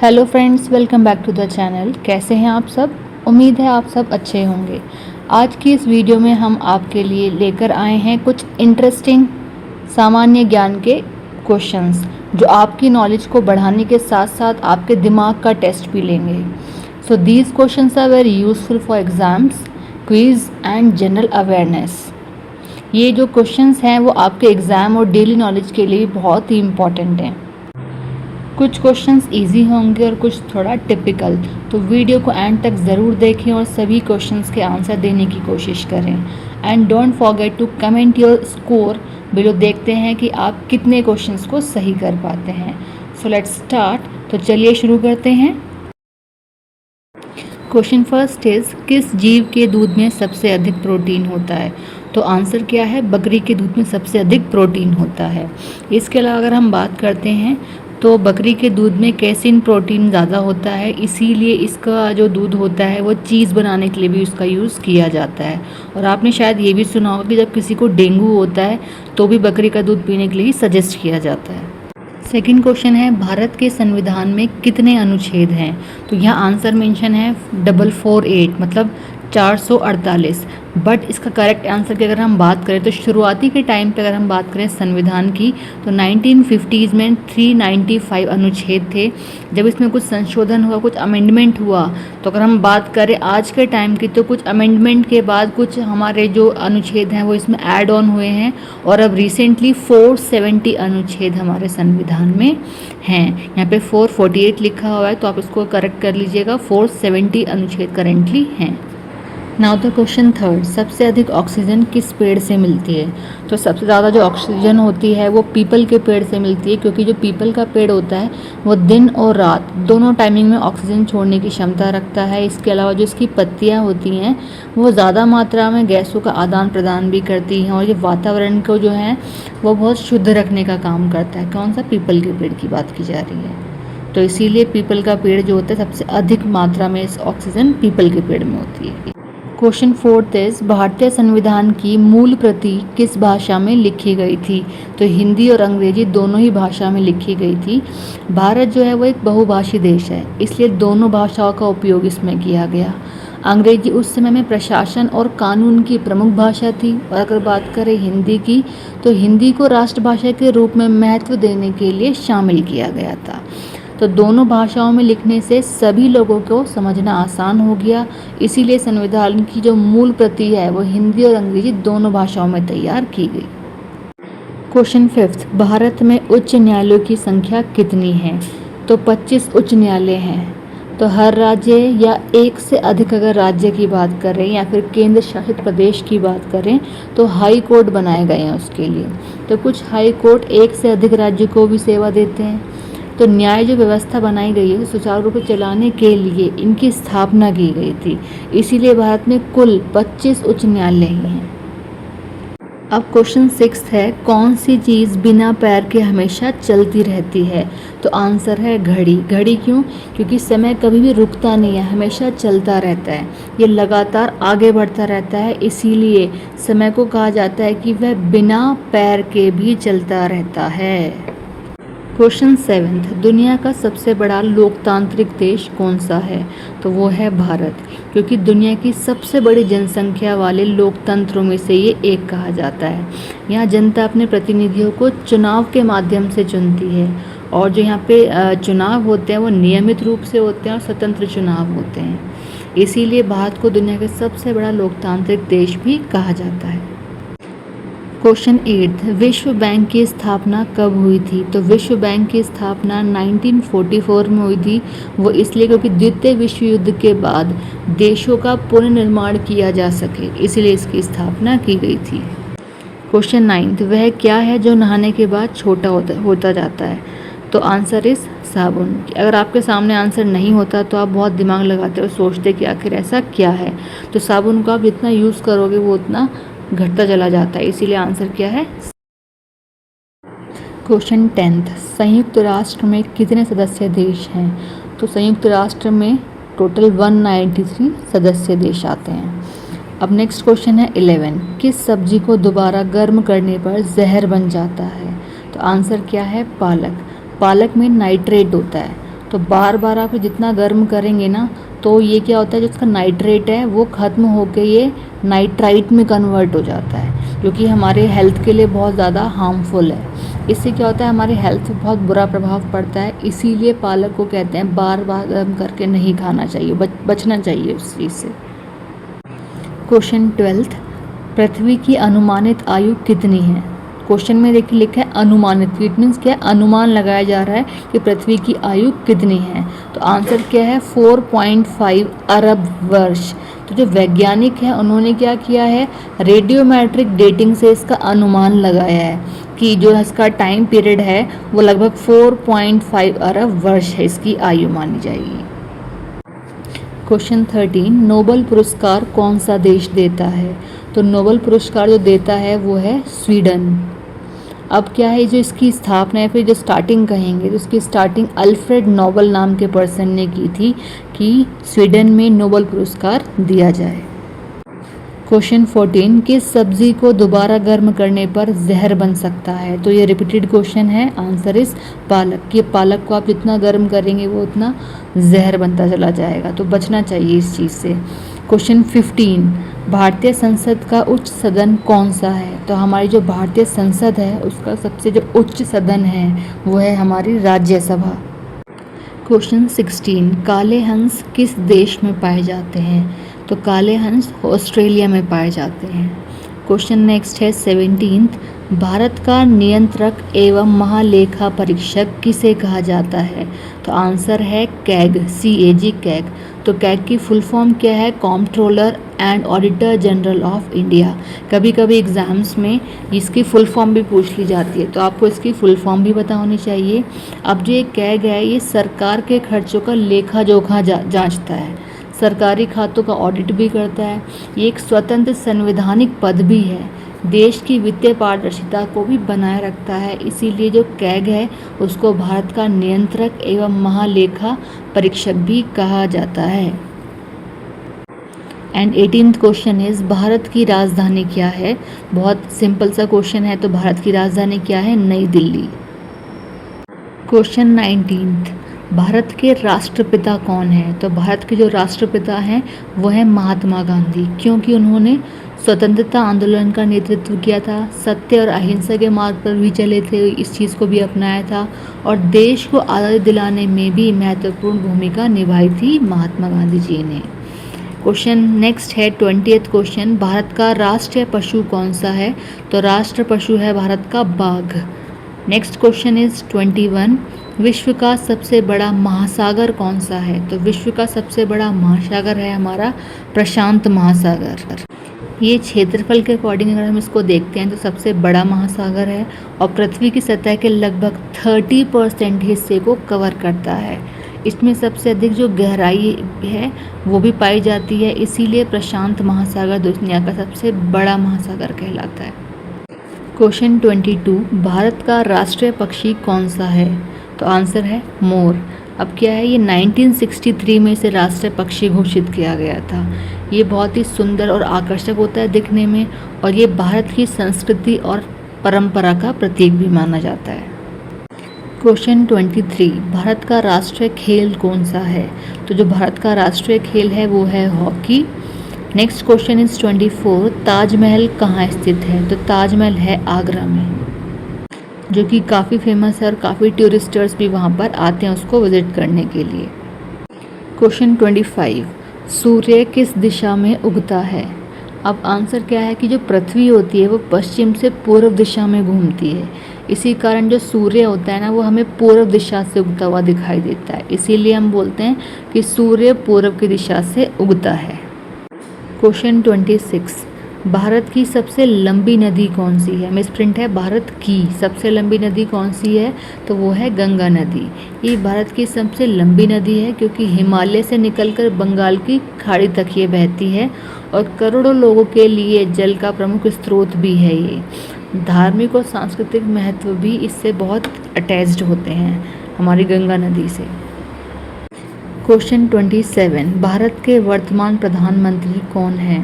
Hello friends, welcome back to the channel. कैसे हैं आप सब? उम्मीद है आप सब अच्छे होंगे। आज की इस वीडियो में हम आपके लिए लेकर आए हैं कुछ इंटरेस्टिंग सामान्य ज्ञान के क्वेश्चंस जो आपकी नॉलेज को बढ़ाने के साथ साथ आपके दिमाग का टेस्ट भी लेंगे। So these questions are very useful for exams, quiz and general awareness. ये जो क्वेश्चंस हैं वो आपके एग्ज़ाम और डेली नॉलेज के लिए बहुत ही इम्पॉर्टेंट हैं। कुछ क्वेश्चंस इजी होंगे और कुछ थोड़ा टिपिकल, तो वीडियो को एंड तक ज़रूर देखें और सभी क्वेश्चंस के आंसर देने की कोशिश करें। And don't forget to comment your score below. देखते हैं कि आप कितने क्वेश्चंस को सही कर पाते हैं। So let's start. तो चलिए शुरू करते हैं। क्वेश्चन फर्स्ट इज, किस जीव के दूध में सबसे अधिक प्रोटीन होता है? तो आंसर क्या है? बकरी के दूध में सबसे अधिक प्रोटीन होता है। इसके अलावा अगर हम बात करते हैं तो बकरी के दूध में कैसीन प्रोटीन ज़्यादा होता है, इसीलिए इसका जो दूध होता है वो चीज़ बनाने के लिए भी उसका यूज़ किया जाता है। और आपने शायद ये भी सुना होगा कि जब किसी को डेंगू होता है तो भी बकरी का दूध पीने के लिए ही सजेस्ट किया जाता है। सेकंड क्वेश्चन है, भारत के संविधान में कितने अनुच्छेद हैं? तो यहाँ आंसर मेंशन है 448, मतलब 448। बट इसका करेक्ट आंसर की अगर हम बात करें तो शुरुआती के टाइम पे अगर हम बात करें संविधान की तो 1950s में 395 अनुच्छेद थे। जब इसमें कुछ संशोधन हुआ, कुछ अमेंडमेंट हुआ, तो अगर हम बात करें आज के टाइम की तो कुछ अमेंडमेंट के बाद कुछ हमारे जो अनुच्छेद हैं वो इसमें ऐड ऑन हुए हैं और अब रिसेंटली 470 अनुच्छेद हमारे संविधान में हैं। यहाँ पे 448 लिखा हुआ है तो आप इसको करेक्ट कर लीजिएगा, 470 अनुच्छेद करेंटली हैं। नाउ द क्वेश्चन थर्ड, सबसे अधिक ऑक्सीजन किस पेड़ से मिलती है? तो सबसे ज़्यादा जो ऑक्सीजन होती है वो पीपल के पेड़ से मिलती है, क्योंकि जो पीपल का पेड़ होता है वो दिन और रात दोनों टाइमिंग में ऑक्सीजन छोड़ने की क्षमता रखता है। इसके अलावा जो इसकी पत्तियां होती हैं वो ज़्यादा मात्रा में गैसों का आदान प्रदान भी करती हैं और ये वातावरण को जो है वो बहुत शुद्ध रखने का काम करता है। कौन सा? पीपल के पेड़ की बात की जा रही है। तो इसीलिए पीपल का पेड़ जो होता है सबसे अधिक मात्रा में इस ऑक्सीजन पीपल के पेड़ में होती है। क्वेश्चन फोर्थ इज, भारतीय संविधान की मूल प्रति किस भाषा में लिखी गई थी? तो हिंदी और अंग्रेजी दोनों ही भाषा में लिखी गई थी। भारत जो है वो एक बहुभाषी देश है, इसलिए दोनों भाषाओं का उपयोग इसमें किया गया। अंग्रेजी उस समय में प्रशासन और कानून की प्रमुख भाषा थी, और अगर बात करें हिंदी की तो हिंदी को राष्ट्रभाषा के रूप में महत्व देने के लिए शामिल किया गया था। तो दोनों भाषाओं में लिखने से सभी लोगों को समझना आसान हो गया, इसीलिए संविधान की जो मूल प्रति है वो हिंदी और अंग्रेजी दोनों भाषाओं में तैयार की गई। क्वेश्चन फिफ्थ, भारत में उच्च न्यायालयों की संख्या कितनी है? तो 25 उच्च न्यायालय हैं। तो हर राज्य या एक से अधिक अगर राज्य की बात करें या फिर केंद्र शासित प्रदेश की बात करें तो हाई कोर्ट बनाए गए हैं उसके लिए। तो कुछ हाई कोर्ट एक से अधिक राज्य को भी सेवा देते हैं। तो न्याय जो व्यवस्था बनाई गई है सुचारू रूप से चलाने के लिए इनकी स्थापना की गई थी, इसीलिए भारत में कुल 25 उच्च न्यायालय हैं। अब क्वेश्चन सिक्स्थ है, कौन सी चीज़ बिना पैर के हमेशा चलती रहती है? तो आंसर है घड़ी। घड़ी क्यों? क्योंकि समय कभी भी रुकता नहीं है, हमेशा चलता रहता है, ये लगातार आगे बढ़ता रहता है, इसीलिए समय को कहा जाता है कि वह बिना पैर के भी चलता रहता है। क्वेश्चन सेवेंथ, दुनिया का सबसे बड़ा लोकतांत्रिक देश कौन सा है? तो वो है भारत, क्योंकि दुनिया की सबसे बड़ी जनसंख्या वाले लोकतंत्रों में से ये एक कहा जाता है। यहाँ जनता अपने प्रतिनिधियों को चुनाव के माध्यम से चुनती है, और जो यहाँ पे चुनाव होते हैं वो नियमित रूप से होते हैं और स्वतंत्र चुनाव होते हैं, इसीलिए भारत को दुनिया का सबसे बड़ा लोकतांत्रिक देश भी कहा जाता है। क्वेश्चन 8, विश्व बैंक की स्थापना कब हुई थी? तो विश्व बैंक की स्थापना 1944 में हुई थी। वो इसलिए क्योंकि द्वितीय विश्व युद्ध के बाद देशों का पुनर्निर्माण किया जा सके, इसलिए इसकी स्थापना की गई थी। क्वेश्चन 9, वह क्या है जो नहाने के बाद छोटा होता जाता है? तो आंसर इज साबुन। अगर आपके सामने आंसर नहीं होता तो आप बहुत दिमाग लगाते और सोचते कि आखिर ऐसा क्या है। तो साबुन को आप जितना यूज़ करोगे वो उतना घटता चला जाता है, इसीलिए आंसर क्या है? क्वेश्चन 10, संयुक्त राष्ट्र में कितने सदस्य देश हैं? तो संयुक्त राष्ट्र में टोटल 193 सदस्य देश आते हैं। अब नेक्स्ट क्वेश्चन है 11, किस सब्जी को दोबारा गर्म करने पर जहर बन जाता है? तो आंसर क्या है? पालक। पालक में नाइट्रेट होता है, तो बार बार आप जितना गर्म करेंगे ना तो ये क्या होता है, जो इसका नाइट्रेट है वो ख़त्म होकर ये नाइट्राइट में कन्वर्ट हो जाता है, जो कि हमारे हेल्थ के लिए बहुत ज़्यादा हार्मफुल है। इससे क्या होता है, हमारे हेल्थ पे बहुत बुरा प्रभाव पड़ता है। इसीलिए पालक को कहते हैं बार बार गर्म करके नहीं खाना चाहिए, बचना चाहिए उस चीज़ से। क्वेश्चन 12, पृथ्वी की अनुमानित आयु कितनी है? क्वेश्चन में देखिए लिखा है अनुमानित, इट मीन्स क्या, अनुमान लगाया जा रहा है कि पृथ्वी की आयु कितनी है। तो आंसर क्या है, 4.5 अरब वर्ष। तो जो वैज्ञानिक है उन्होंने क्या किया है, रेडियोमेट्रिक डेटिंग से इसका अनुमान लगाया है कि जो इसका टाइम पीरियड है वो लगभग 4.5 अरब वर्ष है, इसकी आयु मानी जाएगी। क्वेश्चन 13, नोबेल पुरस्कार कौन सा देश देता है? तो नोबेल पुरस्कार जो देता है वो है स्वीडन। अब क्या है, जो इसकी स्थापना है, फिर जो स्टार्टिंग कहेंगे तो इसकी स्टार्टिंग अल्फ्रेड नोबेल नाम के पर्सन ने की थी कि स्वीडन में नोबेल पुरस्कार दिया जाए। क्वेश्चन 14, किस सब्जी को दोबारा गर्म करने पर जहर बन सकता है? तो ये रिपीटेड क्वेश्चन है, आंसर इज पालक। कि पालक को आप जितना गर्म करेंगे वो उतना जहर बनता चला जाएगा, तो बचना चाहिए इस चीज़ से। क्वेश्चन 15, भारतीय संसद का उच्च सदन कौन सा है? तो हमारी जो भारतीय संसद है उसका सबसे जो उच्च सदन है वो है हमारी राज्यसभा। क्वेश्चन 16, काले हंस किस देश में पाए जाते हैं? तो काले हंस ऑस्ट्रेलिया में पाए जाते हैं। क्वेश्चन नेक्स्ट है 17, भारत का नियंत्रक एवं महालेखा परीक्षक किसे कहा जाता है? तो आंसर है कैग, CAG, कैग। तो कैग की फुल फॉर्म क्या है, comptroller and auditor general of India. कभी कभी एग्जाम्स में इसकी फुल फॉर्म भी पूछ ली जाती है, तो आपको इसकी फुल फॉर्म भी पता होनी चाहिए। अब जो ये कैग है ये सरकार के खर्चों का लेखा जोखा जांचता है, सरकारी खातों का ऑडिट भी करता है। ये एक स्वतंत्र संवैधानिक पद भी है, देश की वित्तीय पारदर्शिता को भी बनाए रखता है। इसीलिए जो कैग है उसको भारत का नियंत्रक एवं महालेखा परीक्षक भी कहा जाता है। And 18th question is, Bharat की राजधानी क्या है? बहुत सिंपल सा क्वेश्चन है, तो भारत की राजधानी क्या है, नई दिल्ली। क्वेश्चन 19th, भारत के राष्ट्रपिता कौन है? तो भारत के जो राष्ट्रपिता हैं वो है महात्मा गांधी, क्योंकि उन्होंने स्वतंत्रता आंदोलन का नेतृत्व किया था, सत्य और अहिंसा के मार्ग पर भी चले थे, इस चीज़ को भी अपनाया था और देश को आज़ादी दिलाने में भी महत्वपूर्ण भूमिका निभाई थी महात्मा गांधी जी ने। क्वेश्चन नेक्स्ट है 20th क्वेश्चन, भारत का राष्ट्रीय पशु कौन सा है? तो राष्ट्र पशु है भारत का बाघ। नेक्स्ट क्वेश्चन इज 21, विश्व का सबसे बड़ा महासागर कौन सा है? तो विश्व का सबसे बड़ा महासागर है हमारा प्रशांत महासागर। ये क्षेत्रफल के अकॉर्डिंग अगर हम इसको देखते हैं तो सबसे बड़ा महासागर है और पृथ्वी की सतह के लगभग 30% हिस्से को कवर करता है। इसमें सबसे अधिक जो गहराई है वो भी पाई जाती है, इसीलिए प्रशांत महासागर दुनिया का सबसे बड़ा महासागर कहलाता है। क्वेश्चन 22, भारत का राष्ट्रीय पक्षी कौन सा है? तो आंसर है मोर। अब क्या है, ये 1963 में इसे राष्ट्रीय पक्षी घोषित किया गया था। ये बहुत ही सुंदर और आकर्षक होता है दिखने में और ये भारत की संस्कृति और परंपरा का प्रतीक भी माना जाता है। क्वेश्चन 23, भारत का राष्ट्रीय खेल कौन सा है? तो जो भारत का राष्ट्रीय खेल है वो है hockey. Next question is 24, Taj Mahal कहाँ स्थित है? तो ताजमहल है आगरा में, जो कि काफ़ी फेमस है और काफ़ी टूरिस्टर्स भी वहाँ पर आते हैं उसको विजिट करने के लिए। क्वेश्चन 25, सूर्य किस दिशा में उगता है? अब आंसर क्या है कि जो पृथ्वी होती है वो पश्चिम से पूर्व दिशा में घूमती है, इसी कारण जो सूर्य होता है ना वो हमें पूर्व दिशा से उगता हुआ दिखाई देता है, इसीलिए हम बोलते हैं कि सूर्य पूर्व की दिशा से उगता है। क्वेश्चन 26, भारत की सबसे लंबी नदी कौन सी है? मिसप्रिंट है, भारत की सबसे लंबी नदी कौन सी है? तो वो है गंगा नदी। ये भारत की सबसे लंबी नदी है क्योंकि हिमालय से निकलकर बंगाल की खाड़ी तक ये बहती है और करोड़ों लोगों के लिए जल का प्रमुख स्रोत भी है। ये धार्मिक और सांस्कृतिक महत्व भी इससे बहुत अटैच्ड होते हैं हमारी गंगा नदी से। क्वेश्चन 27, भारत के वर्तमान प्रधानमंत्री कौन हैं?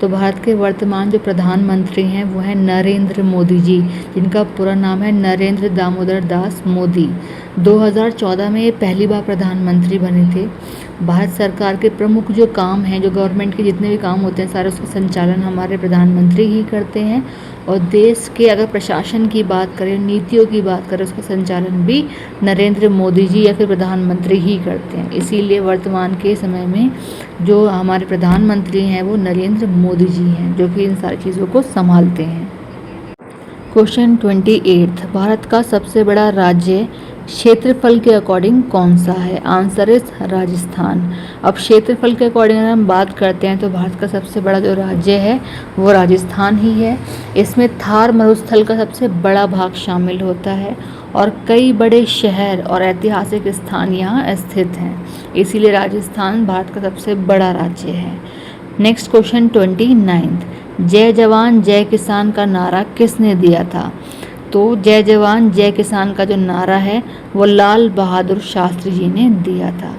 तो भारत के वर्तमान जो प्रधानमंत्री हैं वो हैं नरेंद्र मोदी जी, जिनका पूरा नाम है नरेंद्र दामोदर दास मोदी। 2014 में ये पहली बार प्रधानमंत्री बने थे। भारत सरकार के प्रमुख जो काम हैं, जो गवर्नमेंट के जितने भी काम होते हैं, सारे उसका संचालन हमारे प्रधानमंत्री ही करते हैं। और देश के अगर प्रशासन की बात करें, नीतियों की बात करें, उसका संचालन भी नरेंद्र मोदी जी या फिर प्रधानमंत्री ही करते हैं। इसीलिए वर्तमान के समय में जो हमारे प्रधानमंत्री हैं वो नरेंद्र मोदी जी हैं, जो कि इन सारी चीज़ों को संभालते हैं। क्वेश्चन 28, भारत का सबसे बड़ा राज्य क्षेत्रफल के अकॉर्डिंग कौन सा है? Answer is Rajasthan. अब क्षेत्रफल के अकॉर्डिंग अगर हम बात करते हैं तो भारत का सबसे बड़ा जो राज्य है वो राजस्थान ही है। इसमें थार मरुस्थल का सबसे बड़ा भाग शामिल होता है और कई बड़े शहर और ऐतिहासिक स्थान यहाँ स्थित हैं, इसीलिए राजस्थान भारत का सबसे बड़ा राज्य है। नेक्स्ट क्वेश्चन 29, जय जवान जय किसान का नारा किसने दिया था? तो जय जवान जय किसान का जो नारा है वो लाल बहादुर शास्त्री जी ने दिया था।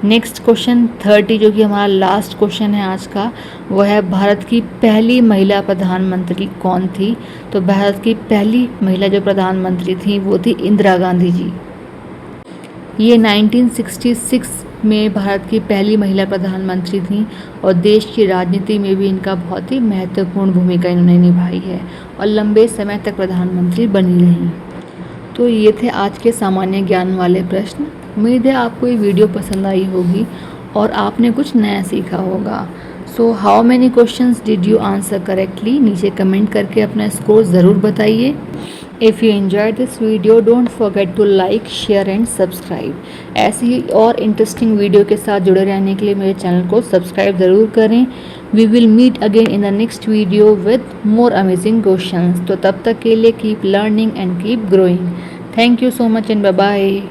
नेक्स्ट क्वेश्चन 30, जो कि हमारा लास्ट क्वेश्चन है आज का, वो है भारत की पहली महिला प्रधानमंत्री कौन थी? तो भारत की पहली महिला जो प्रधानमंत्री थी वो थी इंदिरा गांधी जी। ये 1966 में भारत की पहली महिला प्रधानमंत्री थी और देश की राजनीति में भी इनका बहुत ही महत्वपूर्ण भूमिका इन्होंने निभाई है और लंबे समय तक प्रधानमंत्री बनी रहीं। तो ये थे आज के सामान्य ज्ञान वाले प्रश्न। उम्मीद है आपको ये वीडियो पसंद आई होगी और आपने कुछ नया सीखा होगा। So how many questions did you answer correctly? नीचे कमेंट करके अपना स्कोर ज़रूर बताइए। If you enjoy this video don't forget to like, share and subscribe. ऐसे ही और इंटरेस्टिंग वीडियो के साथ जुड़े रहने के लिए मेरे चैनल को सब्सक्राइब ज़रूर करें। We will meet again in the next video with more amazing questions. तो तब तक के लिए keep learning and keep growing. Thank you so much and bye bye.